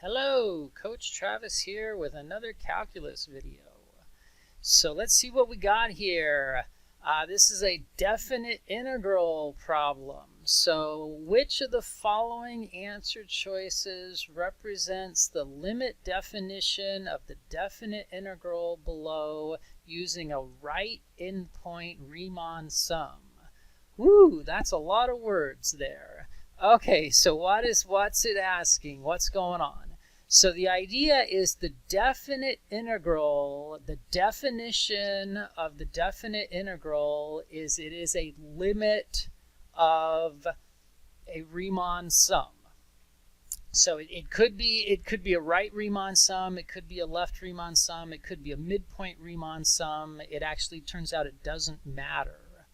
Hello, Coach Travis here with another calculus video. So let's see what we got here. This is a definite integral problem. So which of the following answer choices represents the limit definition of the definite integral below using a right endpoint Riemann sum? Woo, that's a lot of words there. Okay, so what's it asking? What's going on? So the idea is the definite integral, the definition of the definite integral is it is a limit of a Riemann sum. So it could be a right Riemann sum, it could be a left Riemann sum, it could be a midpoint Riemann sum. It actually turns out it doesn't matter.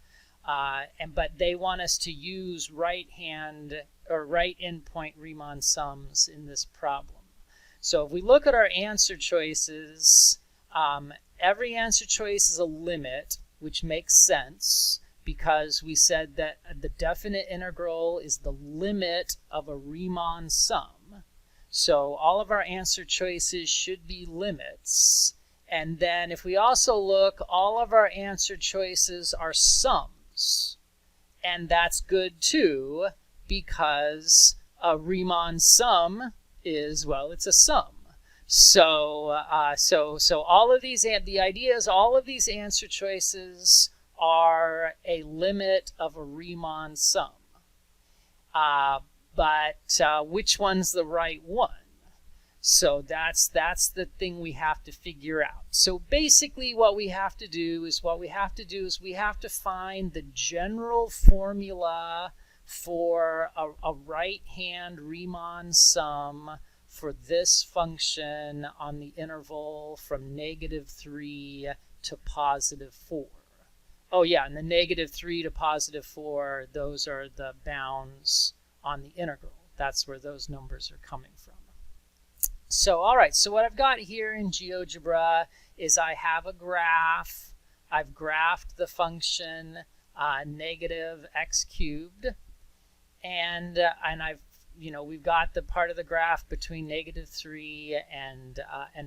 But they want us to use right endpoint Riemann sums in this problem. So if we look at our answer choices, every answer choice is a limit, which makes sense because we said that the definite integral is the limit of a Riemann sum. So all of our answer choices should be limits. And then if we also look, all of our answer choices are sums. And that's good too, because a Riemann sum is, well, it's a sum. So all of these, the idea is all of these answer choices are a limit of a Riemann sum. But which one's the right one? So that's the thing we have to figure out. So basically what we have to do is we have to find the general formula for a right-hand Riemann sum for this function on the interval from -3 to +4. Oh yeah, and the -3 to +4, those are the bounds on the integral. That's where those numbers are coming from. So all right, so what I've got here in GeoGebra is I have a graph. I've graphed the function -x³. And we've got the part of the graph between -3 and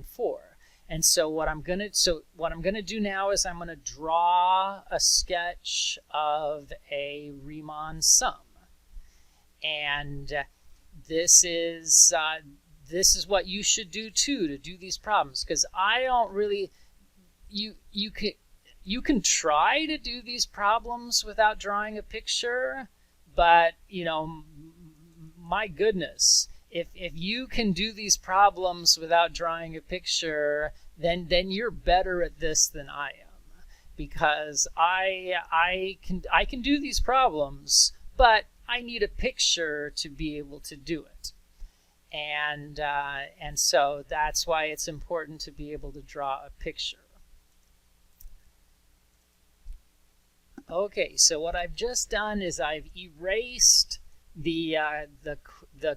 4. And so what I'm gonna do now is I'm gonna draw a sketch of a Riemann sum, and this is what you should do too to do these problems, because I don't really you can try to do these problems without drawing a picture. But, my goodness, if you can do these problems without drawing a picture, then you're better at this than I am. Because I can do these problems, but I need a picture to be able to do it. And so that's why it's important to be able to draw a picture. Okay, so what I've just done is I've erased the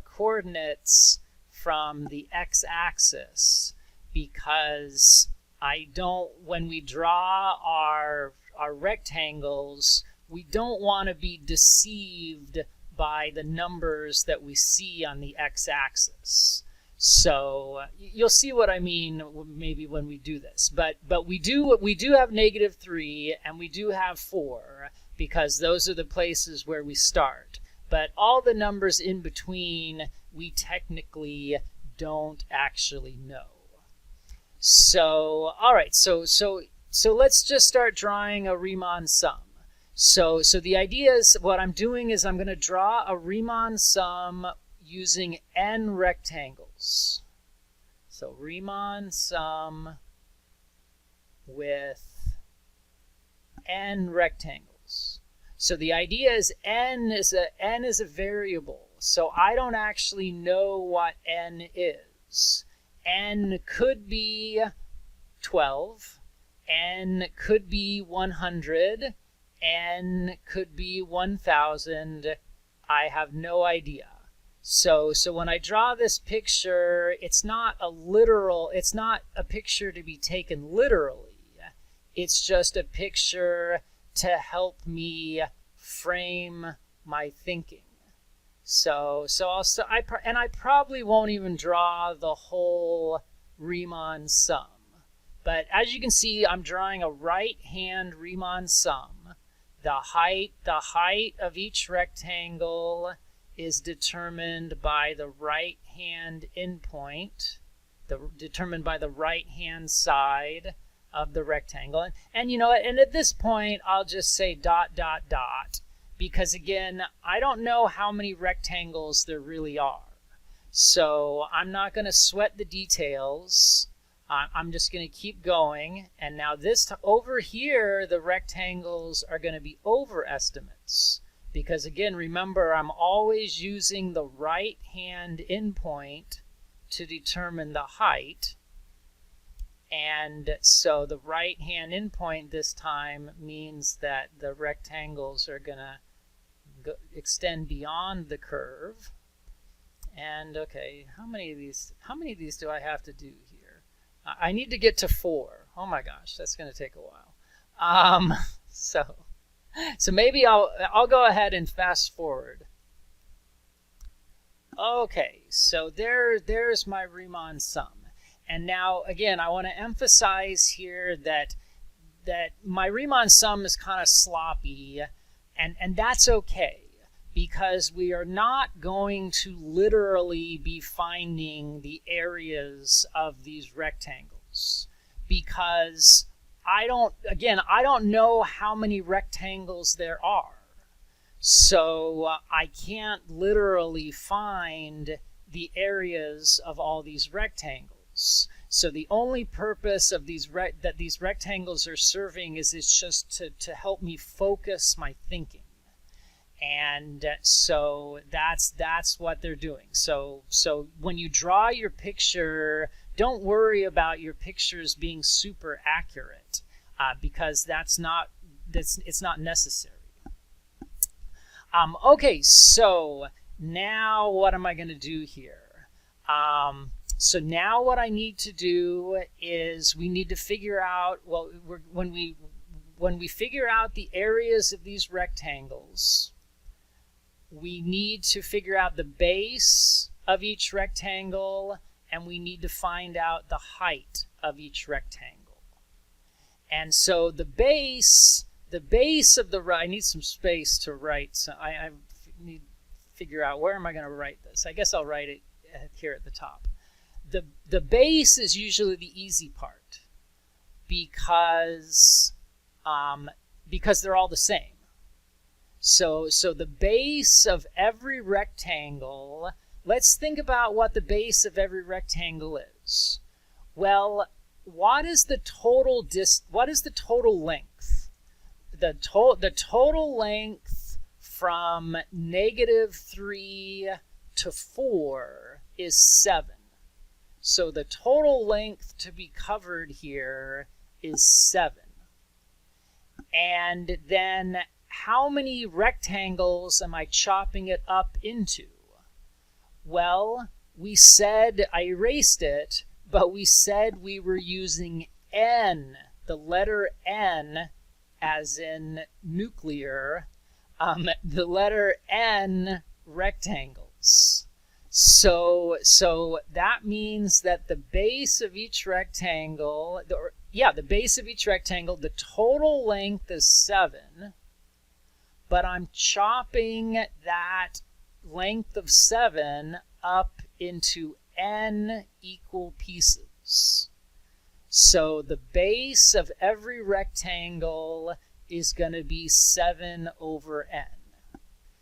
coordinates from the x-axis, because when we draw our rectangles, we don't want to be deceived by the numbers that we see on the x-axis. So you'll see what I mean maybe when we do this, but we do have -3 and we do have 4, because those are the places where we start. But all the numbers in between we technically don't actually know. So all right, so let's just start drawing a Riemann sum. So the idea is what I'm doing is I'm going to draw a Riemann sum using n rectangles. So Riemann sum with n rectangles. So the idea is n is a variable. So I don't actually know what n is. N could be 12, n could be 100, n could be 1,000. I have no idea. So when I draw this picture, it's not a picture to be taken literally. It's just a picture to help me frame my thinking. I probably won't even draw the whole Riemann sum. But as you can see, I'm drawing a right-hand Riemann sum. The height of each rectangle is determined by the right-hand endpoint, determined by the right-hand side of the rectangle. And you know what? And at this point, I'll just say dot, dot, dot. Because again, I don't know how many rectangles there really are. So I'm not going to sweat the details. I'm just going to keep going. And now over here, the rectangles are going to be overestimates. Because again, remember, I'm always using the right-hand endpoint to determine the height. And so the right-hand endpoint this time means that the rectangles are going to extend beyond the curve. And okay, how many of these do I have to do here? I need to get to 4. Oh my gosh, that's going to take a while. So maybe I'll go ahead and fast forward. Okay, so there's my Riemann sum. And now again, I want to emphasize here that my Riemann sum is kind of sloppy. And that's okay, because we are not going to literally be finding the areas of these rectangles, because I don't know how many rectangles there are. So I can't literally find the areas of all these rectangles. So the only purpose of these rectangles are serving is it's just to help me focus my thinking. And so that's what they're doing. So when you draw your picture, don't worry about your pictures being super accurate, because it's not necessary. Okay, so now what am I going to do here? So now what I need to do is we need to figure out, well, when we figure out the areas of these rectangles, we need to figure out the base of each rectangle, and we need to find out the height of each rectangle. And so the base of the, I need some space to write, so I need to figure out where am I going to write this. I guess I'll write it here at the top. The base is usually the easy part, because they're all the same. So the base of every rectangle, let's think about what the base of every rectangle is. Well, what is the total length? The total length from -3 to 4 is 7. So the total length to be covered here is 7. And then how many rectangles am I chopping it up into? Well, we said, I erased it, but we said we were using N, the letter N, as in nuclear, the letter N rectangles. So that means that the base of each rectangle, the total length is 7, but I'm chopping that length of 7 up into N equal pieces. So the base of every rectangle is going to be 7 over N.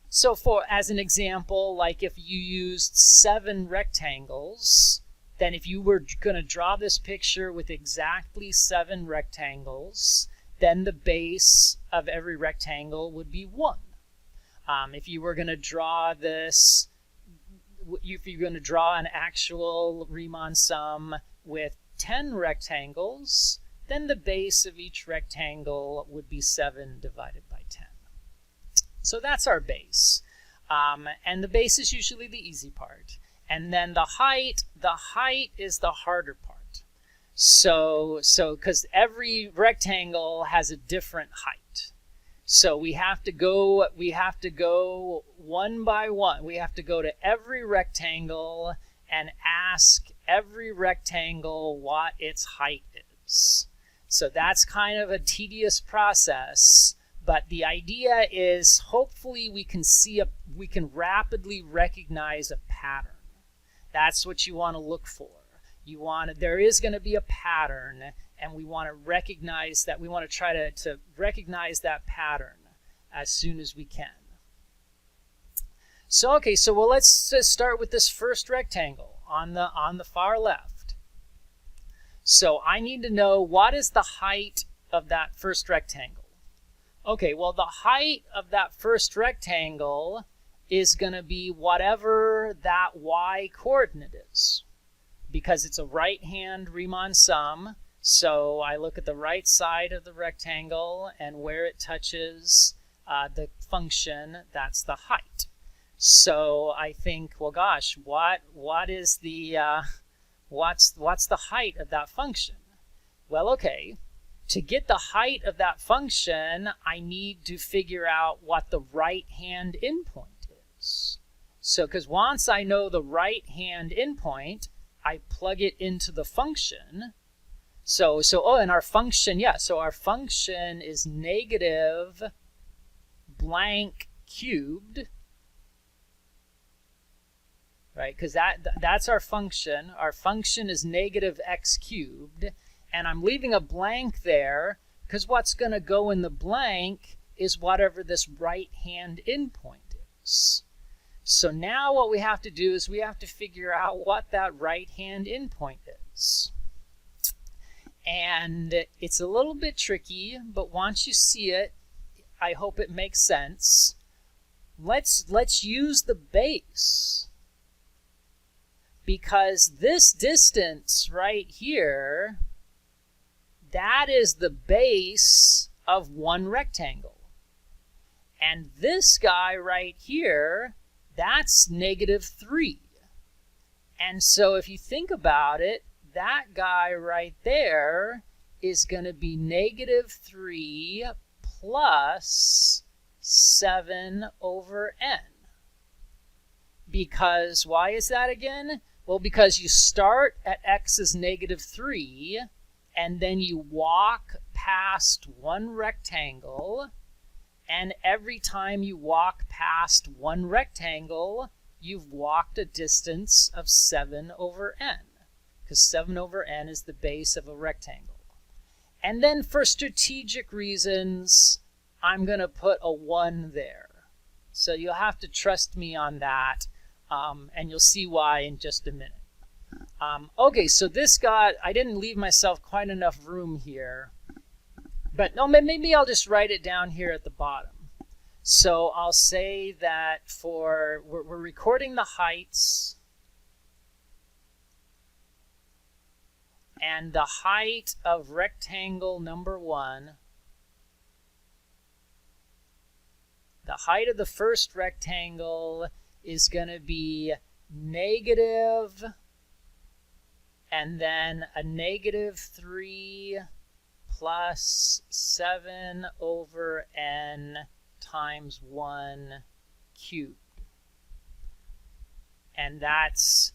So as an example, like if you used 7 rectangles, then if you were going to draw this picture with exactly 7 rectangles, then the base of every rectangle would be 1. If you were going to draw this, if you're going to draw an actual Riemann sum with 10 rectangles, then the base of each rectangle would be 7 divided by 10. So that's our base. And the base is usually the easy part. And then the height is the harder part. So because every rectangle has a different height. So we have to go one by one. We have to go to every rectangle and ask every rectangle what its height is. So that's kind of a tedious process, but the idea is hopefully we can rapidly recognize a pattern. That's what you want to look for. There is going to be a pattern, and we want to recognize that. We want to try to recognize that pattern as soon as we can. So okay, well, let's start with this first rectangle on the far left. So I need to know, what is the height of that first rectangle? Okay, well, the height of that first rectangle is going to be whatever that y coordinate is, because it's a right-hand Riemann sum. So I look at the right side of the rectangle, and where it touches the function, that's the height. So I think, well, gosh, what is the what's the height of that function? Well, okay, to get the height of that function, I need to figure out what the right-hand endpoint is. So, because once I know the right-hand endpoint, I plug it into the function. And our function, so our function is negative blank cubed, right? Because that's our function. Our function is negative x cubed, and I'm leaving a blank there because what's going to go in the blank is whatever this right-hand endpoint is. So now what we have to do is we have to figure out what that right-hand endpoint is. And it's a little bit tricky, but once you see it, I hope it makes sense. Let's use the base, because this distance right here, that is the base of one rectangle. And this guy right here, that's -3. And so if you think about it, that guy right there is going to be -3 plus 7 over n. Because, why is that again? Well, because you start at x is -3, and then you walk past one rectangle, and every time you walk past one rectangle, you've walked a distance of 7 over n, because 7 over n is the base of a rectangle. And then for strategic reasons, I'm going to put a 1 there. So you'll have to trust me on that, and you'll see why in just a minute. Okay, so this I didn't leave myself quite enough room here. But no, maybe I'll just write it down here at the bottom. So I'll say that we're recording the heights, and the height of rectangle number 1, the height of the first rectangle is going to be negative, and then a -3 plus 7 over n times 1 cubed. And that's,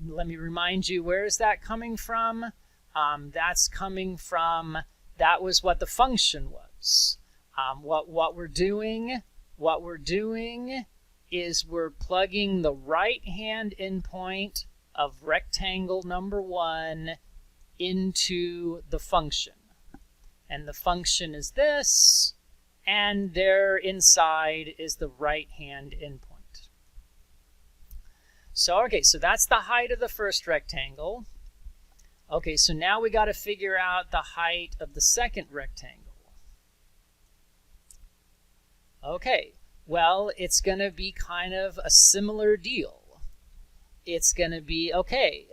let me remind you, where is that coming from? That's coming from, that was what the function was. What we're doing is we're plugging the right-hand endpoint of rectangle number 1 into the function. And the function is this, and there inside is the right-hand endpoint. So, okay, so that's the height of the first rectangle. Okay, so now we got to figure out the height of the second rectangle. Okay, well, it's going to be kind of a similar deal. It's going to be, okay,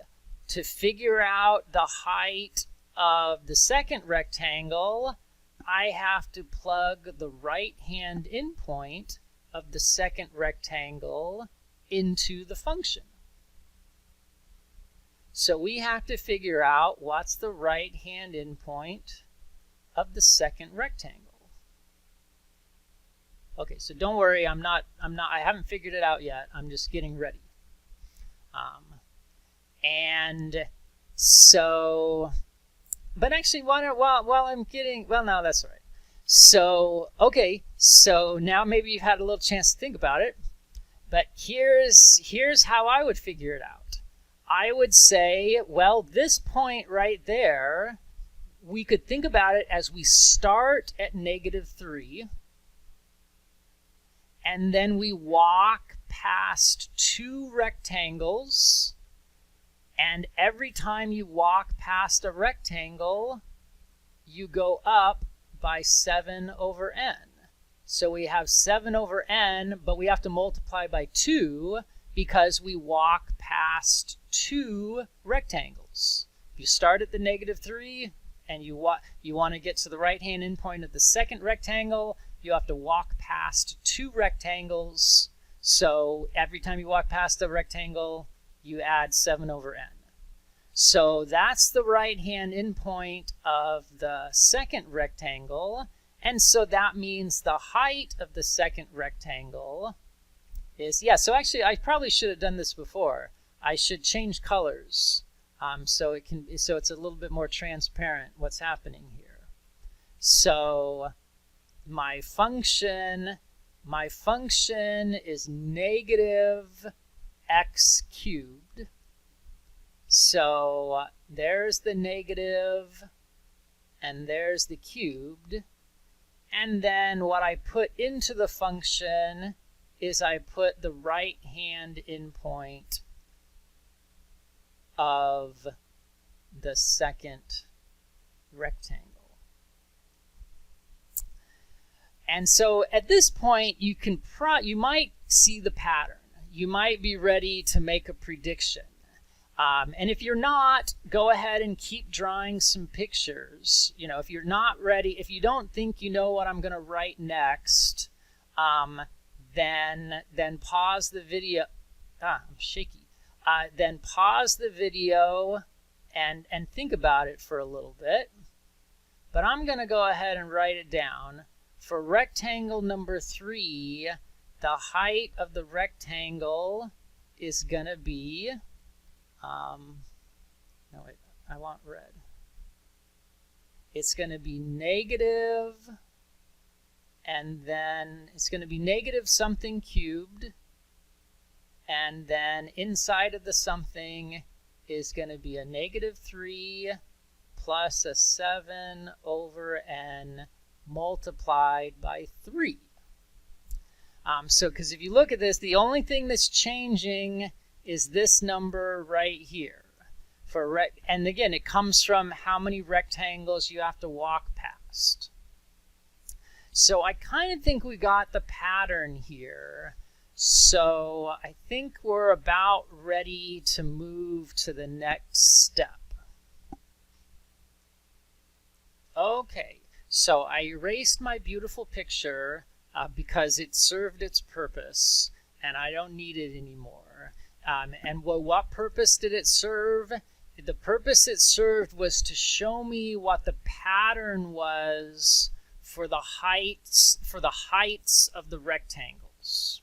to figure out the height of the second rectangle, I have to plug the right-hand endpoint of the second rectangle into the function. So we have to figure out what's the right-hand endpoint of the second rectangle. Okay, so don't worry, I haven't figured it out yet. I'm just getting ready. And so, but actually, while I'm getting, well, no, that's all right. So, okay, so now maybe you've had a little chance to think about it, but here's how I would figure it out. I would say, well, this point right there, we could think about it as we start at -3, and then we walk past 2 rectangles, and every time you walk past a rectangle, you go up by 7/n. So we have 7/n, but we have to multiply by 2 because we walk past 2 rectangles. If you start at the -3 and you want to get to the right-hand endpoint of the second rectangle, you have to walk past 2 rectangles. So every time you walk past a rectangle, you add 7/n. So that's the right-hand endpoint of the second rectangle. And so that means the height of the second rectangle is, yeah, so actually I probably should have done this before. I should change colors so it's a little bit more transparent what's happening here. So my function is -x³. So there's the negative and there's the cubed. And then what I put into the function is I put the right-hand endpoint of the second rectangle. And so at this point, you might see the pattern. You might be ready to make a prediction. And if you're not, go ahead and keep drawing some pictures. You know, if you're not ready, if you don't think you know what I'm going to write next, then pause the video. I'm shaky. Then pause the video and think about it for a little bit. But I'm going to go ahead and write it down. For rectangle number 3, the height of the rectangle is going to be, no wait, I want red. It's going to be negative, and then it's going to be negative something cubed, and then inside of the something is going to be a -3 plus a 7/n multiplied by 3. So because if you look at this, the only thing that's changing is this number right here. And again, it comes from how many rectangles you have to walk past. So I kind of think we got the pattern here. So I think we're about ready to move to the next step. Okay, so I erased my beautiful picture because it served its purpose and I don't need it anymore. And what purpose did it serve? The purpose it served was to show me what the pattern was for the heights of the rectangles.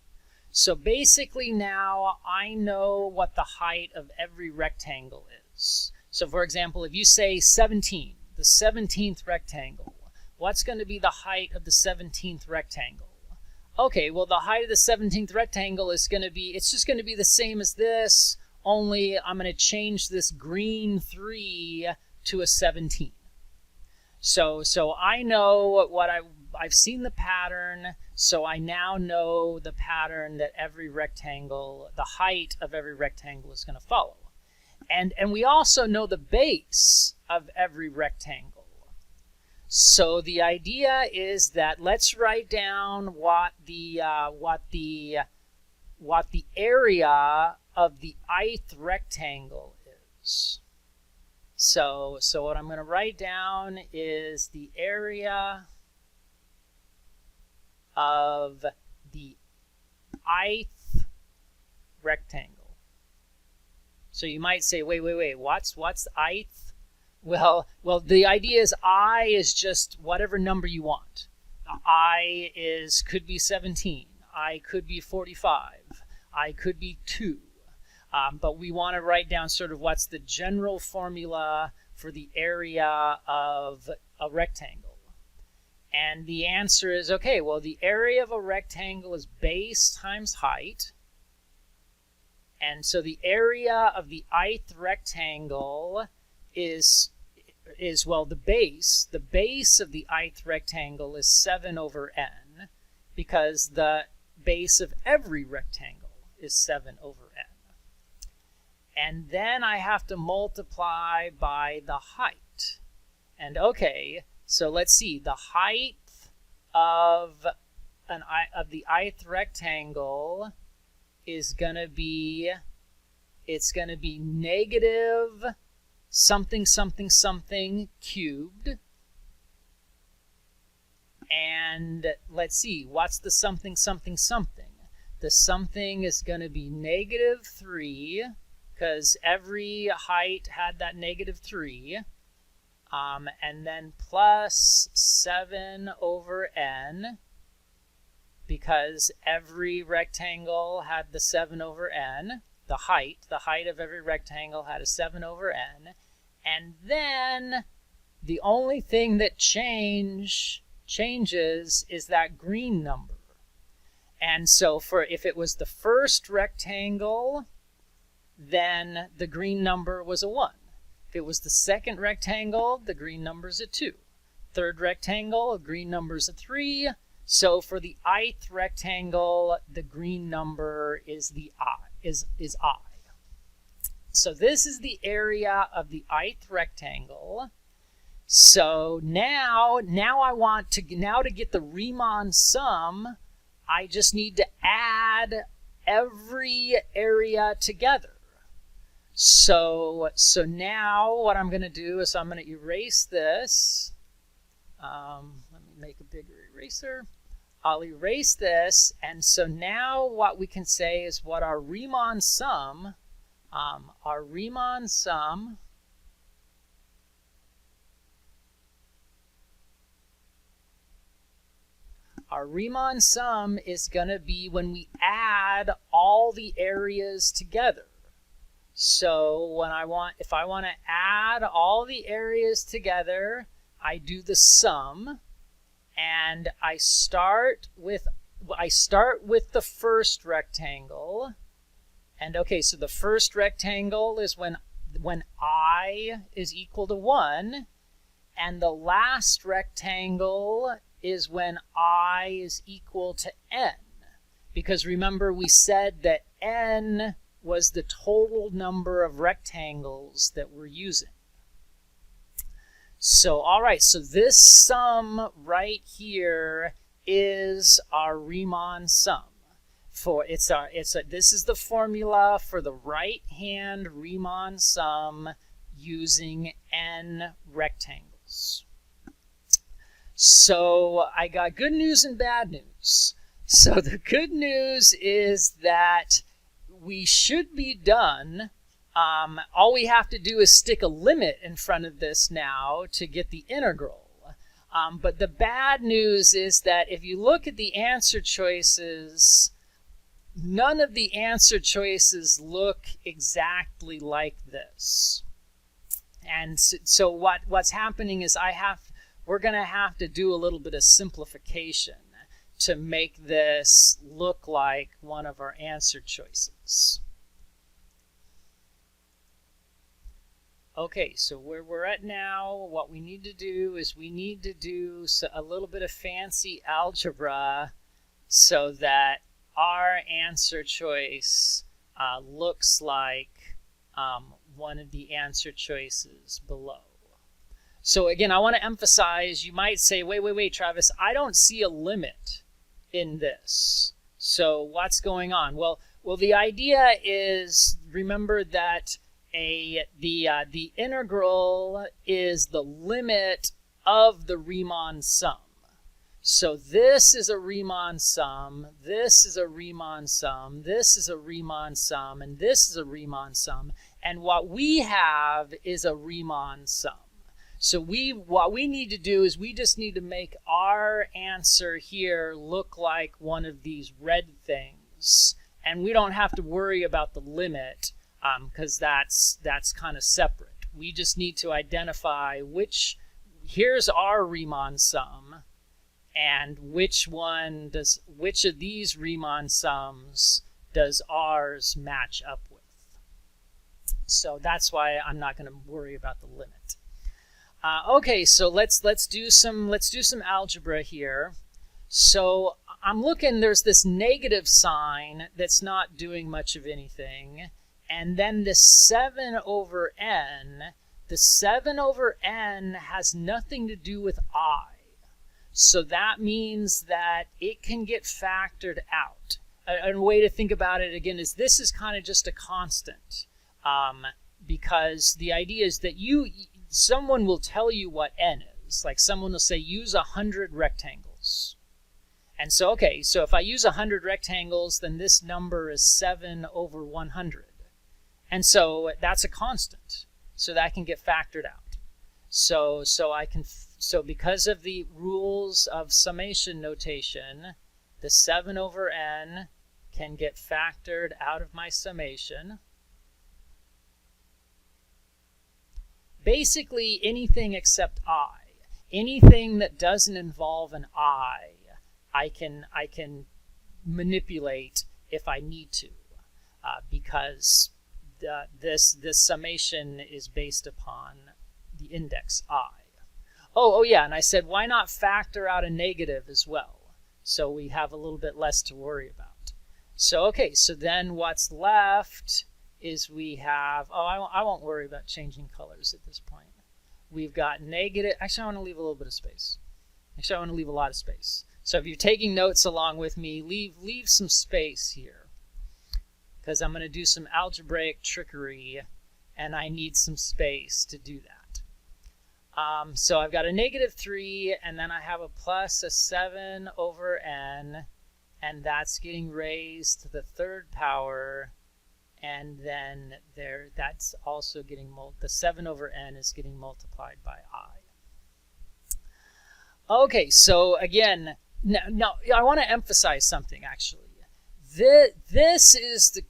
So basically now I know what the height of every rectangle is. So for example, if you say 17, the 17th rectangle, what's going to be the height of the 17th rectangle? Okay, well the height of the 17th rectangle is going to be, it's just going to be the same as this, only I'm going to change this green 3 to a 17. So I know what I've seen the pattern, so I now know the pattern that every rectangle, the height of every rectangle is going to follow. And we also know the base of every rectangle. So the idea is that let's write down what the area of the ith rectangle is. So what I'm going to write down is the area of the ith rectangle. So you might say, wait, what's ith? Well, the idea is I is just whatever number you want. could be 17. I could be 45. I could be 2. But we want to write down sort of what's the general formula for the area of a rectangle. And the answer is, okay, well, the area of a rectangle is base times height. And so the area of the ith rectangle is well, the base of the ith rectangle is 7 over n, because the base of every rectangle is 7 over n. And then I have to multiply by the height. And okay, so let's see, the height of the ith rectangle is going to be, it's going to be negative something something something cubed. And let's see, what's the something something something? The something is going to be negative 3, because every height had that negative 3. And then plus 7 over n, because every rectangle had the 7 over n. The height of every rectangle had a 7 over n. And then the only thing that changes is that green number. And so if it was the first rectangle, then the green number was a 1. If it was the second rectangle, the green number is a 2. Third rectangle, the green number is a 3. So for the ith rectangle, the green number is I. So this is the area of the ith rectangle. So now I want to get the Riemann sum, I just need to add every area together. So now what I'm going to do is I'm going to erase this. Let me make a bigger eraser. I'll erase this, and so now what we can say is what our Riemann sum is going to be when we add all the areas together. So if I want to add all the areas together, I do the sum, and I start with the first rectangle. And okay, so the first rectangle is when I is equal to 1, and the last rectangle is when I is equal to n. Because remember, we said that n was the total number of rectangles that we're using. So, all right, so this sum right here is our Riemann sum. This is the formula for the right-hand Riemann sum using n rectangles. So I got good news and bad news. So the good news is that we should be done. All we have to do is stick a limit in front of this now to get the integral. But the bad news is that if you look at the answer choices, none of the answer choices look exactly like this. And so what's happening is we're going to have to do a little bit of simplification to make this look like one of our answer choices. Okay, so where we're at now, what we need to do is we need to do a little bit of fancy algebra so that our answer choice looks like one of the answer choices below. So again, I want to emphasize, you might say, wait, Travis, I don't see a limit in this. So what's going on? Well, the idea is, remember that the integral is the limit of the Riemann sum. So this is a Riemann sum, this is a Riemann sum, this is a Riemann sum, and this is a Riemann sum. And what we have is a Riemann sum. So what we need to do is we just need to make our answer here look like one of these red things. And we don't have to worry about the limit because that's kind of separate. We just need to identify here's our Riemann sum, and which of these Riemann sums does ours match up with. So that's why I'm not going to worry about the limit. Okay, so let's do some algebra here. So I'm looking, there's this negative sign that's not doing much of anything, and then the 7 over n. The 7 over n has nothing to do with I. So that means that it can get factored out. A way to think about it again is this is kind of just a constant, because the idea is that someone will tell you what n is. Like someone will say use 100 rectangles. And so, okay, so if I use 100 rectangles, then this number is 7 over 100. And so that's a constant. So that can get factored out. So because of the rules of summation notation, the 7 over n can get factored out of my summation. Basically anything except I. Anything that doesn't involve an I can manipulate if I need to, because this summation is based upon the index I. Oh yeah, and I said why not factor out a negative as well, so we have a little bit less to worry about. So okay, so then what's left is we have, I won't worry about changing colors at this point. We've got negative, actually I want to leave a little bit of space. Actually I want to leave a lot of space. So if you're taking notes along with me, leave some space here, because I'm going to do some algebraic trickery and I need some space to do that. So I've got a -3 and then I have a plus a 7 over n, and that's getting raised to the 3rd power, and then that's also getting the 7 over n is getting multiplied by I. Okay, so again, now I want to emphasize something actually. This is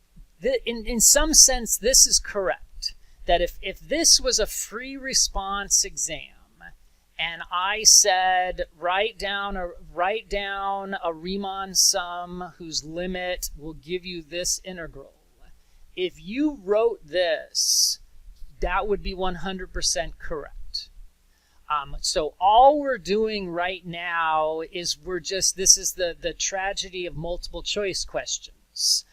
in some sense this is correct. That if this was a free response exam and I said write down a Riemann sum whose limit will give you this integral, if you wrote this, that would be 100% correct. So all we're doing right now is this is the tragedy of multiple choice questions.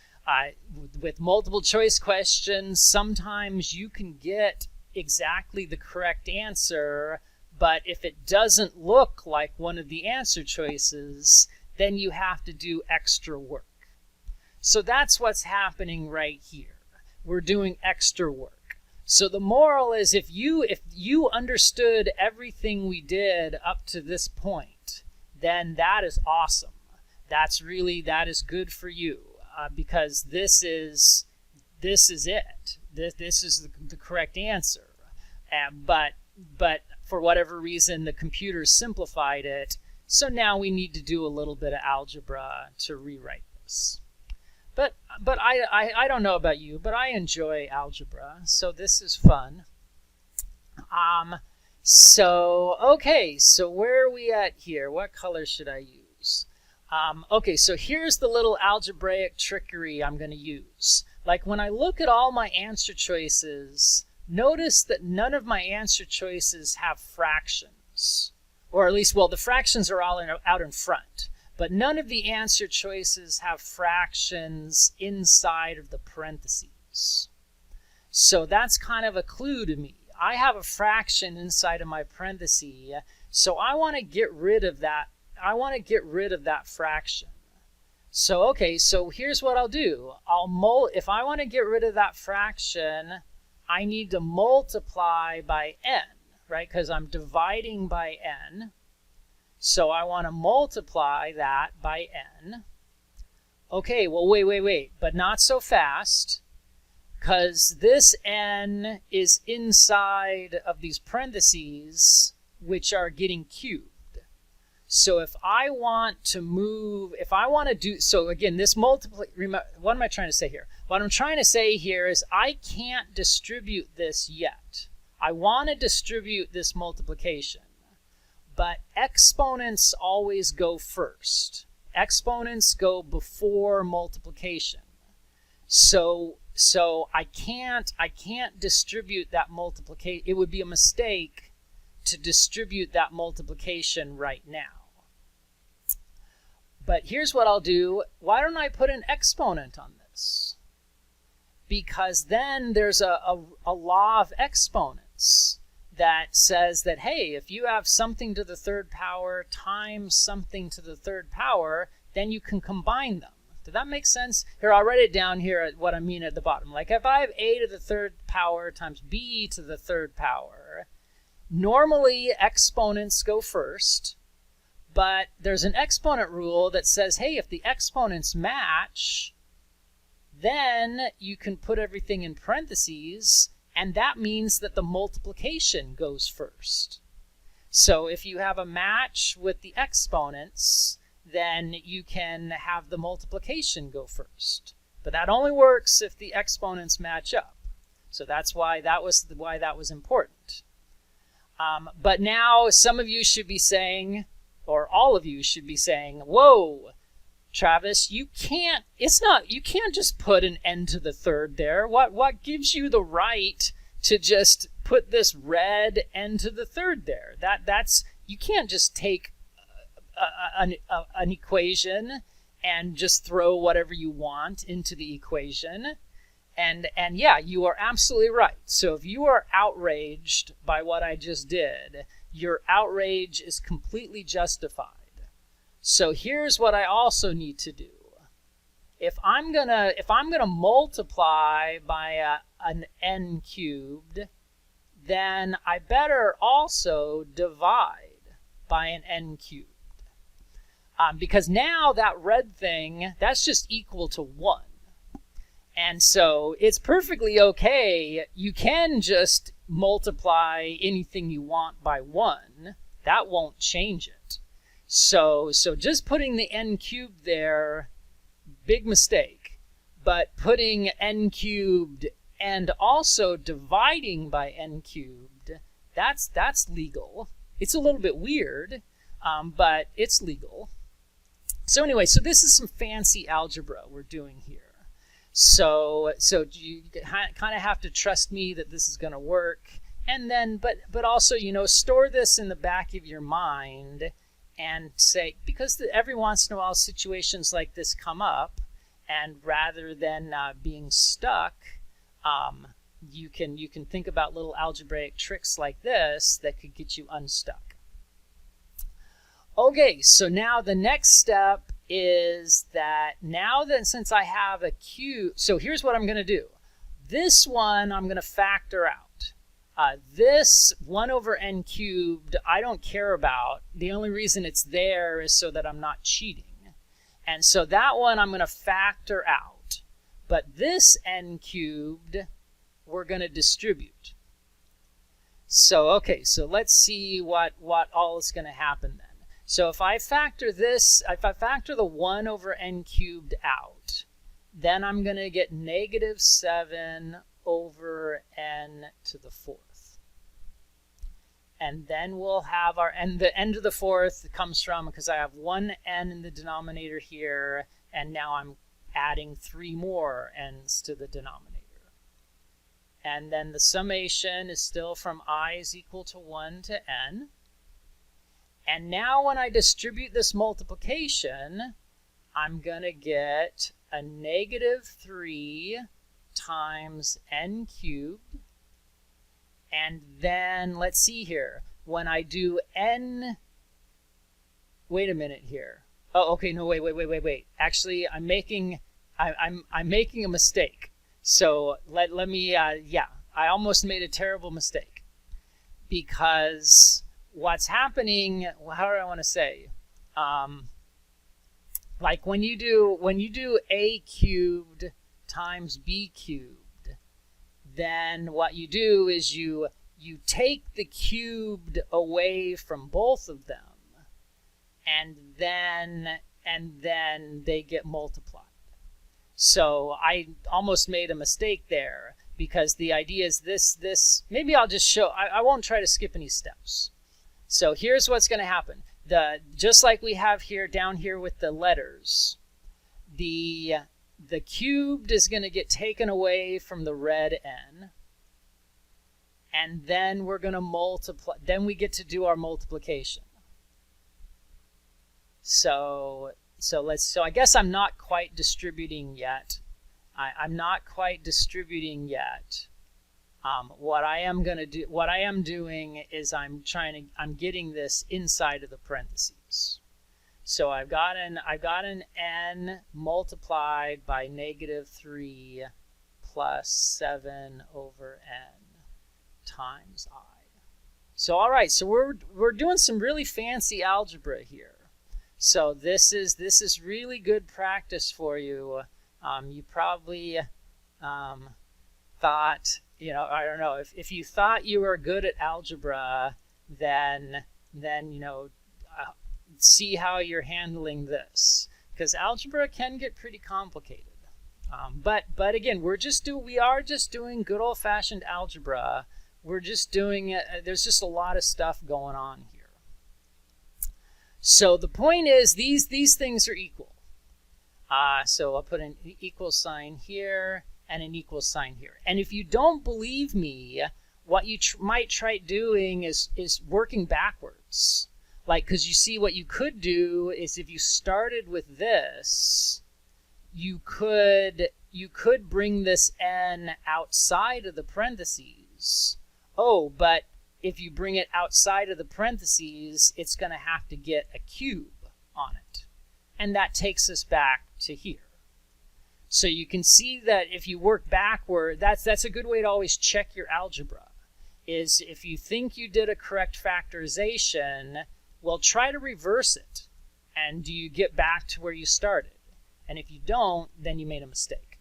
With multiple choice questions, sometimes you can get exactly the correct answer, but if it doesn't look like one of the answer choices, then you have to do extra work. So that's what's happening right here. We're doing extra work. So the moral is if you understood everything we did up to this point, then that is awesome. That is good for you, because this is it. This is the correct answer. But for whatever reason, the computer simplified it. So now we need to do a little bit of algebra to rewrite this. But I don't know about you, but I enjoy algebra, so this is fun. Okay, so where are we at here? What color should I use? Okay, so here's the little algebraic trickery I'm going to use. Like when I look at all my answer choices, notice that none of my answer choices have fractions. Or at least, well, the fractions are all out in front. But none of the answer choices have fractions inside of the parentheses. So that's kind of a clue to me. I have a fraction inside of my parenthesis, so I want to get rid of that. I want to get rid of that fraction. So okay, so here's what I'll do. If I want to get rid of that fraction, I need to multiply by n, right? Because I'm dividing by n. So I want to multiply that by n. Okay, well, wait, but not so fast, because this n is inside of these parentheses, which are getting cubed. So if I want to move, if I want to do, so again, this multiply, what am I trying to say here? What I'm trying to say here is I can't distribute this yet. I want to distribute this multiplication, but exponents always go first. Exponents go before multiplication. So I can't distribute that multiplication. It would be a mistake to distribute that multiplication right now. But here's what I'll do. Why don't I put an exponent on this? Because then there's a law of exponents that says that, hey, if you have something to the third power times something to the third power, then you can combine them. Does that make sense? Here, I'll write it down here at what I mean at the bottom. Like if I have a to the third power times b to the third power, normally exponents go first, but there's an exponent rule that says, hey, if the exponents match, then you can put everything in parentheses, and that means that the multiplication goes first. So if you have a match with the exponents, then you can have the multiplication go first. But that only works if the exponents match up. So that's why that was important. But now some of you should be saying, or all of you should be saying, whoa, Travis, you can't just put an n to the third there. What gives you the right to just put this red n to the third there? You can't just take an equation and just throw whatever you want into the equation. And yeah, you are absolutely right. So if you are outraged by what I just did, your outrage is completely justified. So here's what I also need to do. If I'm gonna multiply by an n cubed, then I better also divide by an n cubed. Because now that red thing, that's just equal to 1. And so it's perfectly okay. You can just multiply anything you want by 1. That won't change it. So just putting the n cubed there, big mistake. But putting n cubed and also dividing by n cubed, that's legal. It's a little bit weird, but it's legal. So anyway, so this is some fancy algebra we're doing here. So you kind of have to trust me that this is going to work, and then but also, you know, store this in the back of your mind and say, because every once in a while situations like this come up, and rather than being stuck, you can think about little algebraic tricks like this that could get you unstuck. Okay, so now the next step is that now that since I have a cube, so here's what I'm going to do. This one I'm going to factor out. This 1 over n cubed I don't care about. The only reason it's there is so that I'm not cheating. And so that one I'm going to factor out. But this n cubed we're going to distribute. So okay, so let's see what all is going to happen then. So if I factor this, if I factor the 1 over n cubed out, then I'm going to get negative 7 over n to the 4th. And then we'll have our, and the n to the 4th comes from, because I have 1 n in the denominator here, and now I'm adding 3 more n's to the denominator. And then the summation is still from I is equal to 1 to n. And now when I distribute this multiplication, I'm going to get a negative 3 times n cubed. And then, let's see here, when I do n, wait a minute here. Oh, okay, no, wait. Actually, I'm making a mistake. So let me, yeah, I almost made a terrible mistake. Because what's happening, how do I want to say? Like when you do a cubed times b cubed, then what you do is you take the cubed away from both of them, and then they get multiplied. So I almost made a mistake there, because the idea is this. Maybe I'll just show. I won't try to skip any steps. So here's what's going to happen. Just like we have here down here with the letters, the cubed is going to get taken away from the red n, and then we're going to multiply. Then we get to do our multiplication. So I guess I'm not quite distributing yet. I'm not quite distributing yet. What I am doing is I'm getting this inside of the parentheses. So I've got an n multiplied by -3 plus 7 over n times I. So all right, so we're doing some really fancy algebra here. So this is really good practice for you. You probably thought, I don't know, if you thought you were good at algebra, then see how you're handling this, because algebra can get pretty complicated. But again, we are just doing good old-fashioned algebra. We're just doing it. There's just a lot of stuff going on here. So the point is, these things are equal. So I'll put an equal sign here and an equal sign here. And if you don't believe me, what you might try doing is working backwards. Because you see, what you could do is, if you started with this, you could bring this n outside of the parentheses. Oh, but if you bring it outside of the parentheses, it's going to have to get a cube on it. And that takes us back to here. So you can see that if you work backward, that's a good way to always check your algebra, is if you think you did a correct factorization, well, try to reverse it. And do you get back to where you started? And if you don't, then you made a mistake.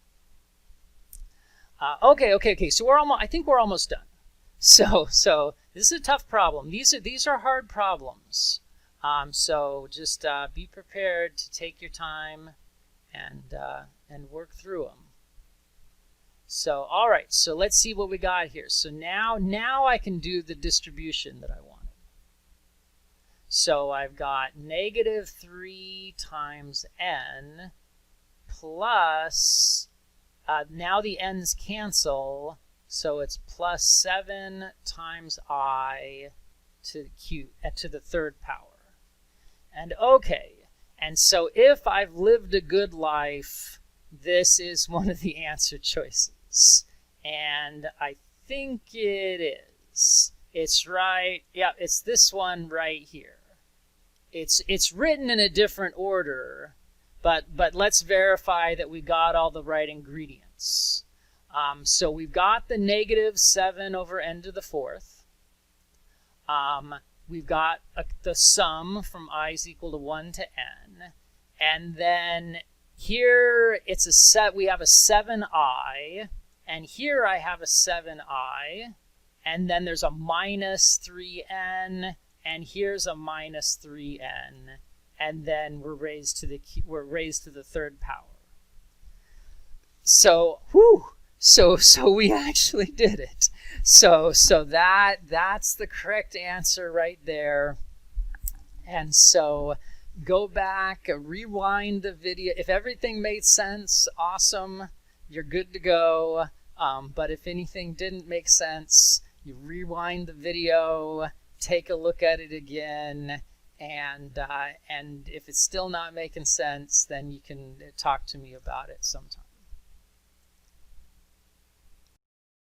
Okay. So I think we're almost done. So this is a tough problem. These are hard problems. So just be prepared to take your time and work through them. So all right. So let's see what we got here. So now I can do the distribution that I wanted. So I've got -3 times n plus, now the n's cancel, so it's plus 7 times I to the third power. And okay, and so if I've lived a good life, this is one of the answer choices. And I think it is. It's right. Yeah, it's this one right here. It's written in a different order, but let's verify that we got all the right ingredients. So we've got the -7 over n to the 4th. We've got the sum from I is equal to 1 to n. And then here we have a 7i, and here I have a 7i, and then there's a -3n, and here's a -3n, and then we're raised to the third power. So, so we actually did it. So that's the correct answer right there. And so go back, rewind the video. If everything made sense, awesome, you're good to go. But if anything didn't make sense, you rewind the video, take a look at it again, and if it's still not making sense, then you can talk to me about it sometime.